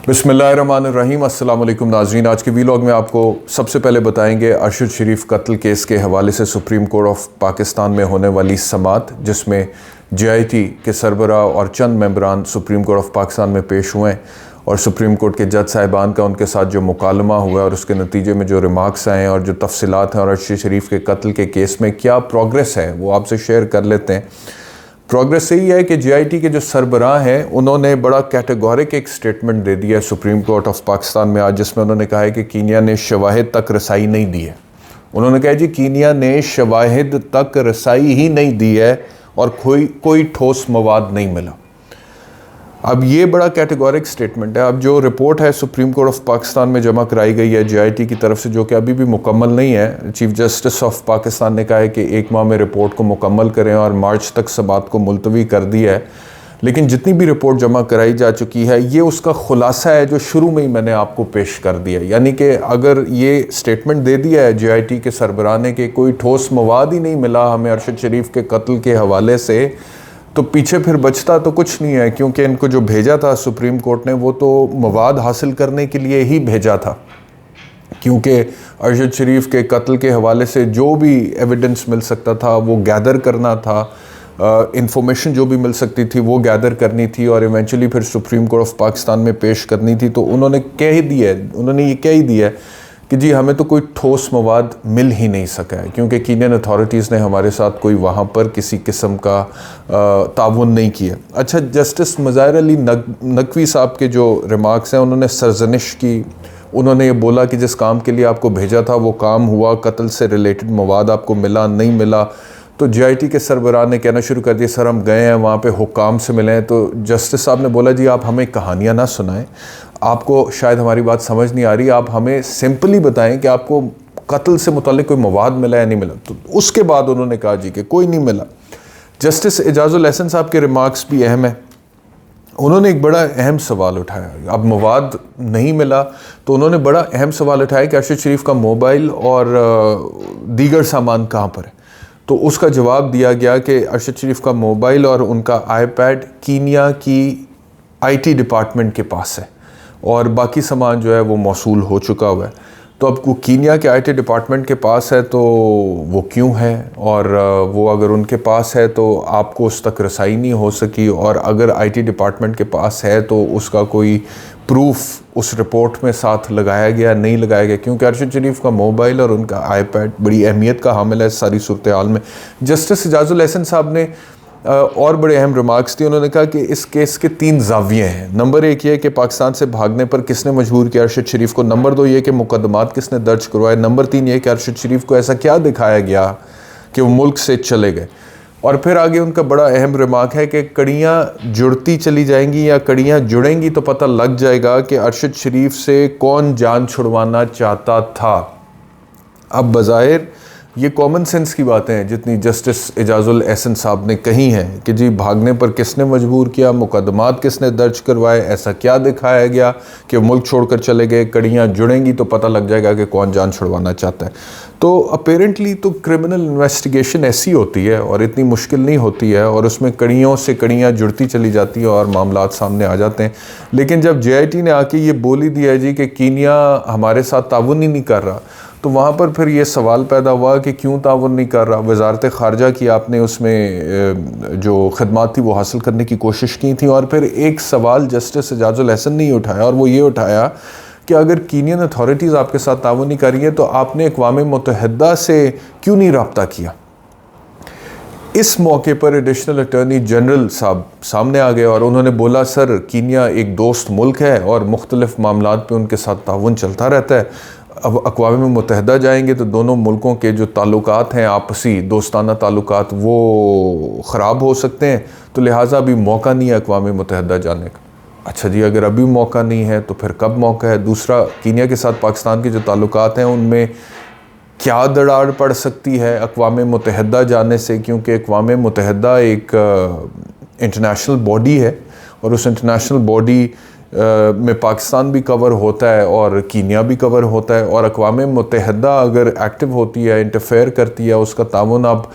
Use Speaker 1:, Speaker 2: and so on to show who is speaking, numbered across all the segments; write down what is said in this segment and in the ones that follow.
Speaker 1: बिस्मिल्लाहिर्रहमानिर्रहीम। अस्सलाम वालेकुम नाज़रीन। आज के वीलॉग में आपको सबसे पहले बताएंगे अरशद शरीफ कत्ल केस के हवाले से सुप्रीम कोर्ट ऑफ पाकिस्तान में होने वाली समाअत, जिसमें JIT के सरबराह और चंद मेंबरान सुप्रीम कोर्ट ऑफ पाकिस्तान में पेश हुए हैं और सुप्रीम कोर्ट के जज साहिबान का उनके साथ जो मुकालमा हुआ और उसके नतीजे में जो रिमार्क्स आए हैं और जो तफसीलात हैं और अरशद शरीफ के कत्ल के केस में क्या प्रोग्रेस है वो आपसे शेयर कर लेते हैं। प्रोग्रेस यही है कि JIT के जो सरबराह हैं उन्होंने बड़ा कैटेगोरिक एक स्टेटमेंट दे दिया है सुप्रीम कोर्ट ऑफ पाकिस्तान में आज, जिसमें उन्होंने कहा है कि कीनिया ने शवाहिद तक रसाई नहीं दी है। उन्होंने कहा जी कीनिया ने शवाहिद तक रसाई ही नहीं दी है और कोई ठोस मवाद नहीं मिला। अब ये बड़ा कैटेगोरिक स्टेटमेंट है। अब जो रिपोर्ट है सुप्रीम कोर्ट ऑफ पाकिस्तान में जमा कराई गई है JIT की तरफ से, जो कि अभी भी मुकम्मल नहीं है, चीफ जस्टिस ऑफ पाकिस्तान ने कहा है कि 1 माह में रिपोर्ट को मुकम्मल करें और मार्च तक समाअत को मुलतवी कर दिया है। लेकिन जितनी भी रिपोर्ट जमा कराई जा चुकी है ये उसका खुलासा है जो शुरू में ही मैंने आपको पेश कर दिया। यानी कि अगर ये स्टेटमेंट दे दिया है JIT के सरबराह ने कि कोई ठोस मवाद ही नहीं मिला हमें अरशद शरीफ के कत्ल के हवाले से, तो पीछे फिर बचता तो कुछ नहीं है, क्योंकि इनको जो भेजा था सुप्रीम कोर्ट ने वो तो मवाद हासिल करने के लिए ही भेजा था। क्योंकि अरशद शरीफ के कत्ल के हवाले से जो भी एविडेंस मिल सकता था वो गैदर करना था, इंफॉर्मेशन जो भी मिल सकती थी वो गैदर करनी थी और इवेंचुअली फिर सुप्रीम कोर्ट ऑफ पाकिस्तान में पेश करनी थी। तो उन्होंने ये कह ही दिया है कि जी हमें तो कोई ठोस मवाद मिल ही नहीं सका है, क्योंकि कीनियन अथॉरिटीज़ ने हमारे साथ कोई वहाँ पर किसी किस्म का ताउन नहीं किया। अच्छा, जस्टिस मज़ाहिर अली नकवी साहब के जो रिमार्क्स हैं उन्होंने सरजनिश की। उन्होंने ये बोला कि जिस काम के लिए आपको भेजा था वो काम हुआ, कत्ल से रिलेटेड मवाद आपको मिला नहीं मिला। तो JIT के सरबराह ने कहना शुरू कर दिया सर हम गए हैं वहाँ पे हुक्काम से मिले हैं। तो जस्टिस साहब ने बोला जी आप हमें कहानियाँ ना सुनाएं, आपको शायद हमारी बात समझ नहीं आ रही, आप हमें सिंपली बताएं कि आपको कत्ल से मुताल्लिक कोई मवाद मिला या नहीं मिला। तो उसके बाद उन्होंने कहा जी कि कोई नहीं मिला। जस्टिस एजाजुल एहसन साहब के रिमार्क्स भी अहम है। उन्होंने एक बड़ा अहम सवाल उठाया। अब मवाद नहीं मिला तो उन्होंने बड़ा अहम सवाल उठाया कि अरशद शरीफ का मोबाइल और दीगर सामान कहाँ पर है। तो उसका जवाब दिया गया कि अरशद शरीफ का मोबाइल और उनका iPad कीनिया की IT डिपार्टमेंट के पास है और बाकी सामान जो है वो मौसूल हो चुका हुआ है। तो अब कीनिया के IT डिपार्टमेंट के पास है तो वो क्यों है, और वो अगर उनके पास है तो आपको उस तक रसाई नहीं हो सकी, और अगर IT डिपार्टमेंट के पास है तो उसका कोई प्रूफ उस रिपोर्ट में साथ लगाया गया नहीं लगाया गया, क्योंकि अरशद शरीफ का मोबाइल और उनका iPad बड़ी अहमियत का हामिल है सारी सूरत हाल में। जस्टिस एजाजुल एहसन साहब ने और बड़े अहम रिमार्क्स दिए। उन्होंने कहा कि इस केस के 3 ज़ाविये हैं। नंबर 1 ये कि पाकिस्तान से भागने पर किसने मजबूर किया अरशद शरीफ को। नंबर 2 ये कि मुकदमात किसने दर्ज करवाए। नंबर 3 ये कि अरशद शरीफ को ऐसा क्या दिखाया गया कि वो मुल्क से चले गए। और फिर आगे उनका बड़ा अहम रिमार्क है कि कड़ियाँ जुड़ती चली जाएंगी या कड़ियाँ जुड़ेंगी तो पता लग जाएगा कि अरशद शरीफ से कौन जान छुड़वाना चाहता था। अब बज़ाहिर ये कॉमन सेंस की बातें हैं जितनी जस्टिस एजाजुल एहसन साहब ने कही हैं कि जी भागने पर किसने मजबूर किया, मुकदमात किसने दर्ज करवाए, ऐसा क्या दिखाया गया कि मुल्क छोड़कर चले गए, कड़ियाँ जुड़ेंगी तो पता लग जाएगा कि कौन जान छुड़वाना चाहता है। तो अपेरेंटली तो क्रिमिनल इन्वेस्टिगेशन ऐसी होती है और इतनी मुश्किल नहीं होती है और उसमें कड़ियों से कड़ियाँ जुड़ती चली जाती हैं और मामलात सामने आ जाते हैं। लेकिन जब JIT ने आके ये बोल ही दिया जी कि कीनिया हमारे साथ ताउन ही नहीं कर रहा, तो वहाँ पर फिर ये सवाल पैदा हुआ कि क्यों ताउन नहीं कर रहा। वज़ारत ख़ारजा की आपने उसमें जो खदमात थी वो हासिल करने की कोशिश की थी। और फिर एक सवाल जस्टिस एजाजुल एहसन ने उठाया और वो ये उठाया कि अगर कीनियन अथॉरिटीज़ आपके साथ ताउन नहीं कर रही है तो आपने अक़वाम मुत्तहिदा से क्यों नहीं रब्ता किया। इस मौके पर एडिशनल अटॉर्नी जनरल साहब सामने आ गए और उन्होंने बोला सर कीनिया एक दोस्त मुल्क है और मुख्तलिफ़ मामलात पे उनके साथ ताउन चलता रहता है। अब अक़वाम मुत्तहिदा जाएंगे तो दोनों मुल्कों के जो ताल्लुकात हैं आपसी दोस्ताना ताल्लुकात वो ख़राब हो सकते हैं, तो लिहाजा अभी मौका नहीं है अक़वाम मुत्तहिदा जाने का। अच्छा जी, अगर अभी मौका नहीं है तो फिर कब मौका है। दूसरा, कीनिया के साथ पाकिस्तान के जो ताल्लुकात हैं उनमें क्या दरार पड़ सकती है अक़वाम मुत्तहिदा जाने से, क्योंकि अक़वाम मुत्तहिदा एक इंटरनेशनल बॉडी है और उस इंटरनेशनल बॉडी में पाकिस्तान भी कवर होता है और कीनिया भी कवर होता है। और अक़वाम मुत्तहिदा अगर एक्टिव होती है, इंटरफेयर करती है, उसका ताउन आप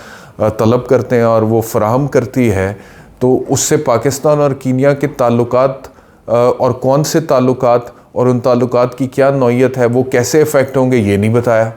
Speaker 1: तलब करते हैं और वो फ़राहम करती है, तो उससे पाकिस्तान और कीनिया के ताल्लुकात और कौन से ताल्लुकात और उन ताल्लुकात की क्या नौइयत है, वो कैसे इफ़ेक्ट होंगे, ये नहीं बताया।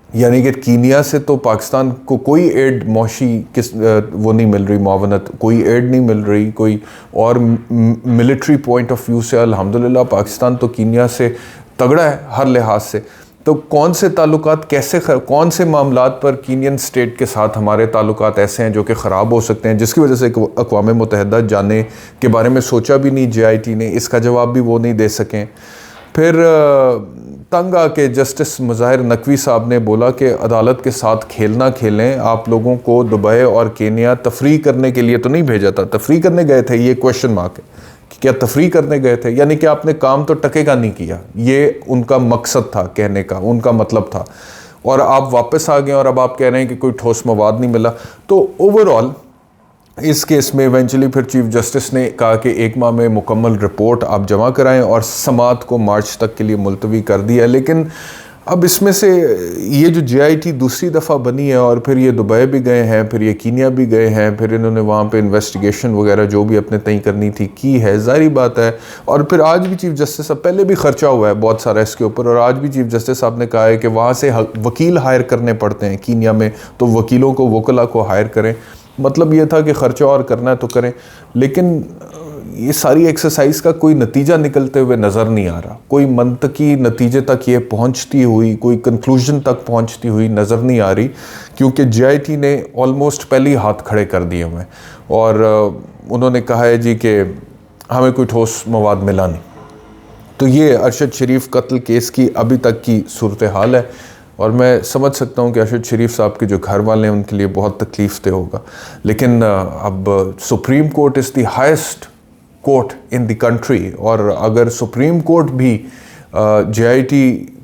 Speaker 1: यानी कि कीनिया से तो पाकिस्तान को कोई एड मौशी वो नहीं मिल रही, मावनत कोई एड नहीं मिल रही, कोई और मिलिट्री पॉइंट ऑफ व्यू से अल्हम्दुलिल्लाह पाकिस्तान तो कीनिया से तगड़ा है हर लिहाज से। तो कौन से ताल्लुकात कैसे कौन से मामलात पर कीनियन स्टेट के साथ हमारे ताल्लुकात ऐसे हैं जो कि ख़राब हो सकते हैं, जिसकी वजह से अक़वाम मुत्तहिदा जाने के बारे में सोचा भी नहीं JIT ने, इसका जवाब भी वो नहीं दे सकें। फिर तंग आके जस्टिस मुज़ाहिर नकवी साहब ने बोला कि अदालत के साथ खेलना खेलें, आप लोगों को दुबई और केनिया तफरी करने के लिए तो नहीं भेजा था, तफरी करने गए थे, ये क्वेश्चन मार्क है कि क्या तफरी करने गए थे, यानी कि आपने काम तो टके का नहीं किया, ये उनका मकसद था कहने का, उनका मतलब था, और आप वापस आ गए और अब आप कह रहे हैं कि कोई ठोस मवाद नहीं मिला। तो ओवरऑल इस केस में इवेंचुअली फिर चीफ जस्टिस ने कहा कि 1 माह में मुकम्मल रिपोर्ट आप जमा कराएं और समात को मार्च तक के लिए मुलतवी कर दिया। लेकिन अब इसमें से ये जो JIT दूसरी दफ़ा बनी है और फिर ये दुबई भी गए हैं, फिर ये कीनिया भी गए हैं, फिर इन्होंने वहाँ पे इन्वेस्टिगेशन वगैरह जो भी अपने तय करनी थी की है, ज़ाहिर बात है। और फिर आज भी चीफ जस्टिस साहब, पहले भी खर्चा हुआ है बहुत सारा इसके ऊपर, और आज भी चीफ जस्टिस साहब ने कहा है कि वहाँ से वकील हायर करने पड़ते हैं कीनिया में, तो वकीलों को वकला को हायर करें। मतलब ये था कि ख़र्चा और करना है तो करें, लेकिन ये सारी एक्सरसाइज का कोई नतीजा निकलते हुए नज़र नहीं आ रहा, कोई मंतकी नतीजे तक ये पहुंचती हुई, कोई कंक्लूजन तक पहुंचती हुई नज़र नहीं आ रही, क्योंकि JIT ने ऑलमोस्ट पहले ही हाथ खड़े कर दिए हुए हैं और उन्होंने कहा है जी कि हमें कोई ठोस मवाद मिला नहीं। तो ये अरशद शरीफ कत्ल केस की अभी तक की सूरत हाल है, और मैं समझ सकता हूँ कि अरशद शरीफ साहब के जो घर वाले हैं उनके लिए बहुत तकलीफ दे होगा। लेकिन अब supreme court is the highest court in the country, और अगर सुप्रीम कोर्ट भी JIT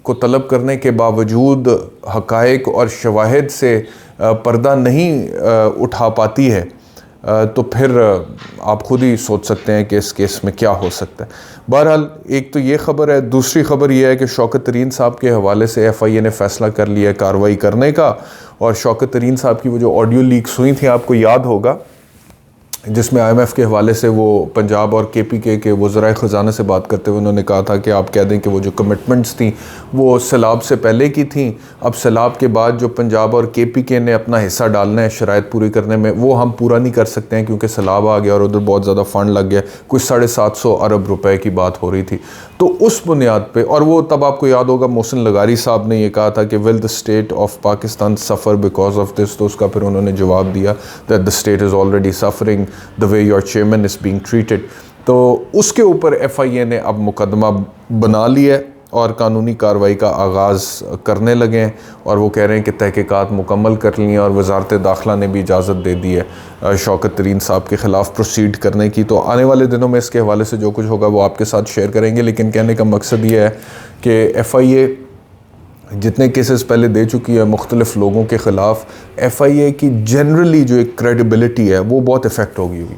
Speaker 1: को तलब करने के बावजूद हक़ाइक़ और शवाहिद से पर्दा नहीं उठा पाती है, तो फिर आप खुद ही सोच सकते हैं कि इस केस में क्या हो सकता है। बहरहाल एक तो ये ख़बर है, दूसरी ख़बर यह है कि शौकत तरीन साहब के हवाले से FIA ने फ़ैसला कर लिया कार्रवाई करने का, और शौकत तरीन साहब की वो जो ऑडियो लीक्स हुई थी आपको याद होगा, जिसमें IMF के हवाले से वो पंजाब और KPK के वज़राए ख़जाना से बात करते हुए उन्होंने कहा था कि आप कह दें कि वो जो कमिटमेंट्स थी वो सैलाब से पहले की थी, अब सैलाब के बाद जो पंजाब और KPK ने अपना हिस्सा डालना है शराइत पूरी करने में, वो हम पूरा नहीं कर सकते हैं क्योंकि सैलाब आ गया और उधर बहुत ज़्यादा फ़ंड लग गया, कुछ 750 अरब रुपए की बात हो रही थी। तो उस बुनियाद पे, और वो तब आपको याद होगा मोहसिन लगारी साहब ने ये कहा था कि will the state of Pakistan suffer because of this, तो उसका फिर उन्होंने जवाब दिया that the state is already suffering the way your chairman is being treated. तो उसके ऊपर FIA ने अब मुकदमा बना लिया है और कानूनी कार्रवाई का आगाज़ करने लगे हैं, और वो कह रहे हैं कि तहकीकात मुकम्मल कर ली हैं और वज़ारत दाखिला ने भी इजाज़त दे दी है शौकत तरीन साहब के ख़िलाफ़ प्रोसीड करने की। तो आने वाले दिनों में इसके हवाले से जो कुछ होगा वो आपके साथ शेयर करेंगे। लेकिन कहने का मकसद ये है कि FIA जितने केसेस पहले दे चुकी है मुख्तलिफ़ लोगों के ख़िलाफ़, FIA की जनरली जो एक क्रेडिबिलिटी है वो बहुत इफ़ेक्ट होगी हुई,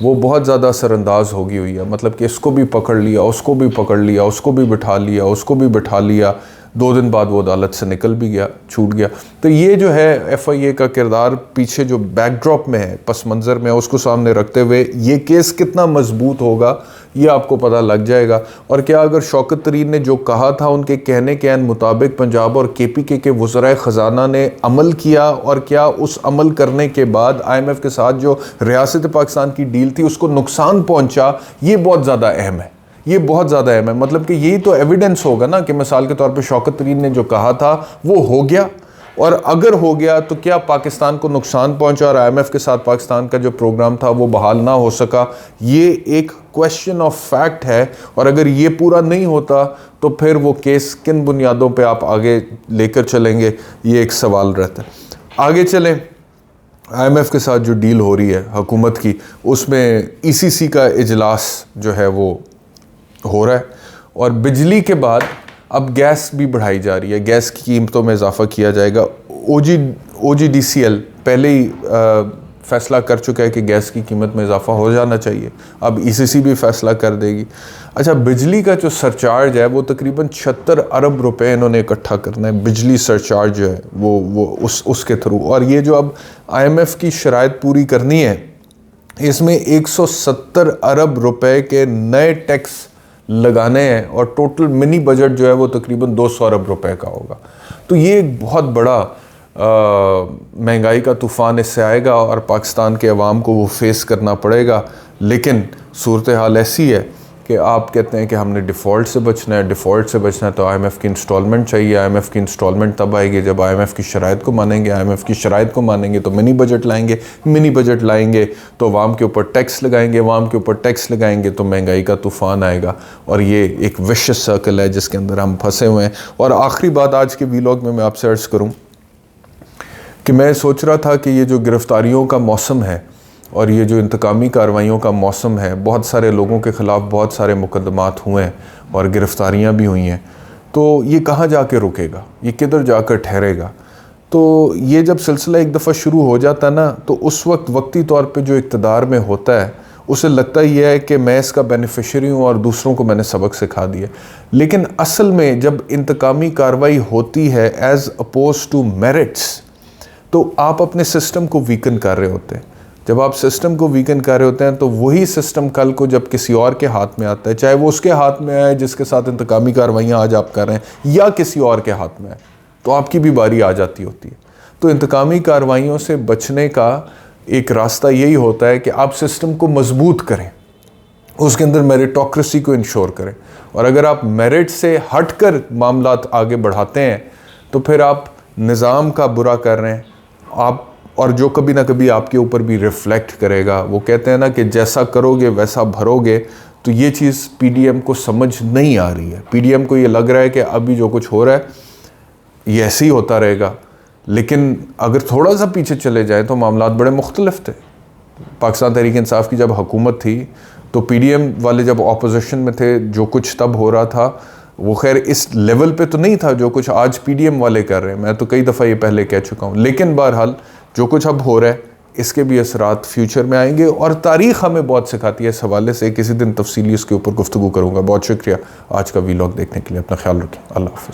Speaker 1: वो बहुत ज़्यादा असरअंदाज होगी हुई है। मतलब कि इसको भी पकड़ लिया, उसको भी पकड़ लिया, उसको भी बिठा लिया, उसको भी बिठा लिया, 2 दिन बाद वो अदालत से निकल भी गया, छूट गया। तो ये जो है FIA का किरदार पीछे जो बैकड्रॉप में है, पस मंज़र में, उसको सामने रखते हुए ये केस कितना मजबूत होगा ये आपको पता लग जाएगा। और क्या अगर शौकत तरीन ने जो कहा था उनके कहने के मुताबिक पंजाब और KPK के वज़राए ख़जाना ने अमल किया, और क्या उस अमल करने के बाद IMF के साथ जो रियासत पाकिस्तान की डील थी उसको नुकसान पहुँचा, ये बहुत ज़्यादा अहम है, ये बहुत ज़्यादा अहम है। मतलब कि यही तो एविडेंस होगा ना कि मिसाल के तौर पे शौकत तरीन ने जो कहा था वो हो गया, और अगर हो गया तो क्या पाकिस्तान को नुकसान पहुंचा और IMF के साथ पाकिस्तान का जो प्रोग्राम था वो बहाल ना हो सका, ये एक क्वेश्चन ऑफ फैक्ट है। और अगर ये पूरा नहीं होता तो फिर वो केस किन बुनियादों पे आप आगे लेकर चलेंगे, ये एक सवाल रहता है। आगे चलें, IMF के साथ जो डील हो रही है हुकूमत की, उसमें ECC का इजलास जो है वो हो रहा है, और बिजली के बाद अब गैस भी बढ़ाई जा रही है, गैस की कीमतों में इजाफा किया जाएगा। OGDCL पहले ही फ़ैसला कर चुका है कि गैस की कीमत में इजाफा हो जाना चाहिए, अब ECC भी फ़ैसला कर देगी। अच्छा, बिजली का जो सरचार्ज है वो तकरीबन 76 अरब रुपए इन्होंने इकट्ठा करना है, बिजली सरचार्ज जो है वो उसके थ्रू। और ये जो अब IMF की शराइत पूरी करनी है इसमें 170 अरब रुपए के नए टैक्स लगाने हैं और टोटल मिनी बजट जो है वो तकरीबन 200 अरब रुपए का होगा। तो ये एक बहुत बड़ा महंगाई का तूफ़ान इससे आएगा और पाकिस्तान के अवाम को वो फेस करना पड़ेगा। लेकिन सूरत हाल ऐसी है कि आप कहते हैं कि हमने डिफ़ॉल्ट से बचना है, डिफ़ॉल्ट से बचना है तो IMF की इंस्टॉलमेंट चाहिए। IMF की इंस्टॉलमेंट तब आएगी जब IMF की शराइत को मानेंगे, IMF की शराइत को मानेंगे तो मिनी बजट लाएंगे, मिनी बजट लाएंगे तो अवाम के ऊपर टैक्स लगाएंगे, अवाम के ऊपर टैक्स लगाएंगे तो महंगाई का तूफ़ान आएगा। और ये एक विशियस सर्कल है जिसके अंदर हम फंसे हुए हैं। और आखिरी बात आज के वीलॉग में मैं आपसे अर्ज़ करूँ कि मैं सोच रहा था कि ये जो गिरफ़्तारियों का मौसम है और ये जो इंतकामी कार्रवाइयों का मौसम है, बहुत सारे लोगों के ख़िलाफ़ बहुत सारे मुकदमात हुए हैं और गिरफ़्तारियाँ भी हुई हैं, तो ये कहाँ जाके रुकेगा, ये किधर जाकर ठहरेगा। तो ये जब सिलसिला एक दफ़ा शुरू हो जाता है ना, तो उस वक्त वक्ती तौर पे जो इक़्तिदार में होता है उसे लगता ही है कि मैं इसका बेनिफिशरी हूँ और दूसरों को मैंने सबक सिखा दिया। लेकिन असल में जब इंतकामी कार्रवाई होती है एज़ अपोज टू मेरिट्स, तो आप अपने सिस्टम को वीकन कर रहे होते हैं। जब आप सिस्टम को वीकन कर रहे होते हैं तो वही सिस्टम कल को जब किसी और के हाथ में आता है, चाहे वो उसके हाथ में आए जिसके साथ इंतकामी कार्रवाइयाँ आज आप कर रहे हैं, या किसी और के हाथ में आए, तो आपकी भी बारी आ जाती होती है। तो इंतकामी कार्रवाइयों से बचने का एक रास्ता यही होता है कि आप सिस्टम को मजबूत करें, उसके अंदर मेरिटोक्रेसी को इंश्योर करें। और अगर आप मेरिट से हट कर मामलात आगे बढ़ाते हैं तो फिर आप निज़ाम का बुरा कर रहे हैं आप, और जो कभी ना कभी आपके ऊपर भी रिफ्लेक्ट करेगा। वो कहते हैं ना कि जैसा करोगे वैसा भरोगे। तो ये चीज़ PDM को समझ नहीं आ रही है। PDM को ये लग रहा है कि अभी जो कुछ हो रहा है ये ऐसे ही होता रहेगा, लेकिन अगर थोड़ा सा पीछे चले जाए तो मामलात बड़े मुख्तलिफ थे। पाकिस्तान तहरीक इंसाफ की जब हुकूमत थी तो PDM वाले जब ऑपोजिशन में थे, जो कुछ तब हो रहा था वो खैर इस लेवल पे तो नहीं था जो कुछ आज PDM वाले कर रहे हैं, मैं तो कई दफ़ा ये पहले कह चुका हूँ। लेकिन बहरहाल जो कुछ अब हो रहा है इसके भी असरात फ्यूचर में आएंगे और तारीख़ हमें बहुत सिखाती है। इस हवाले से किसी दिन तफसीली इसके ऊपर गुफ्तगू करूँगा। बहुत शुक्रिया आज का वीलॉग देखने के लिए। अपना ख्याल रखें। अल्लाह हाफ़िज़।